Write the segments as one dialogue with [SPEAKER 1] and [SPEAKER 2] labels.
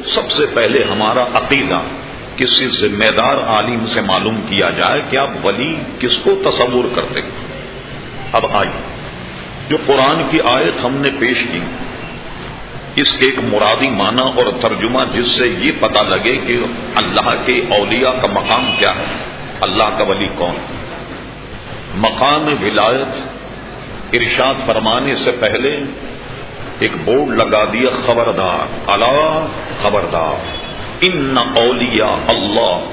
[SPEAKER 1] سب سے پہلے ہمارا عقیدہ کسی ذمہ دار عالم سے معلوم کیا جائے کہ آپ ولی کس کو تصور کرتے ہیں۔ اب آئیے جو قرآن کی آیت ہم نے پیش کی، اس کے ایک مرادی معنی اور ترجمہ جس سے یہ پتہ لگے کہ اللہ کے اولیاء کا مقام کیا ہے، اللہ کا ولی کون۔ مقام ولایت ارشاد فرمانے سے پہلے ایک بورڈ لگا دیا، خبردار، الا خبردار، ان اولیاء اللہ،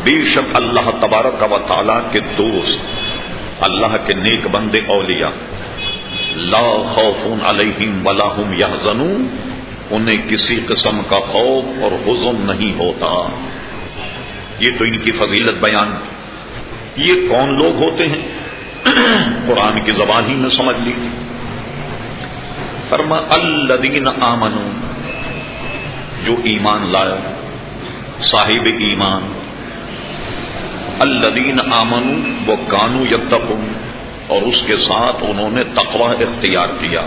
[SPEAKER 1] بے شک اللہ تبارک و تعالی کے دوست، اللہ کے نیک بندے اولیاء، لا خوف علیہم ولا هم یحزنون، انہیں کسی قسم کا خوف اور حزن نہیں ہوتا۔ یہ تو ان کی فضیلت بیان۔ یہ کون لوگ ہوتے ہیں؟ قرآن کی زبان ہی میں سمجھ لی۔ فرما الذین آمنوا، جو ایمان لائے، صاحب ایمان، الذین آمنوا وہ کانوا یتقون، اور اس کے ساتھ انہوں نے تقوی اختیار کیا۔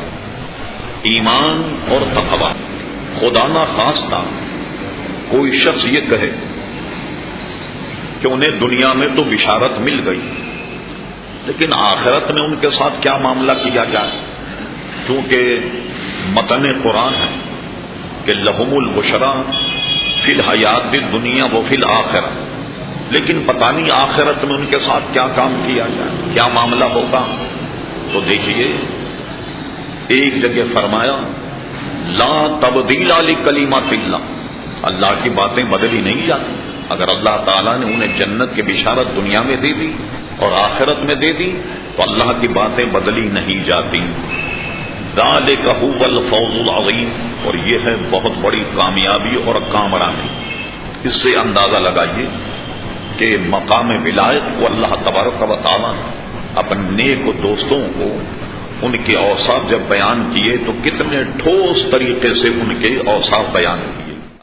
[SPEAKER 1] ایمان اور تقوی، خدا نہ خواستہ کوئی شخص یہ کہے کہ انہیں دنیا میں تو بشارت مل گئی، لیکن آخرت میں ان کے ساتھ کیا معاملہ کیا جائے؟ چونکہ متن قرآن ہے کہ لہم البشریٰ فی الحیات الدنیا و فی الآخرہ، لیکن پتہ نہیں آخرت میں ان کے ساتھ کیا کام کیا جائے، کیا معاملہ ہوگا۔ تو دیکھیے ایک جگہ فرمایا لا تبدیل لکلمات اللہ، اللہ کی باتیں بدلی نہیں جاتی۔ اگر اللہ تعالیٰ نے انہیں جنت کی بشارت دنیا میں دے دی اور آخرت میں دے دی تو اللہ کی باتیں بدلی نہیں جاتی۔ ذالک ھو الفوز العظیم، اور یہ ہے بہت بڑی کامیابی اور کامرانی۔ اس سے اندازہ لگائیے کہ مقام ولایت کو اللہ تبارک و تعالیٰ اپنے نیک دوستوں کو ان کے اوصاف جب بیان کیے تو کتنے ٹھوس طریقے سے ان کے اوصاف بیان کیے۔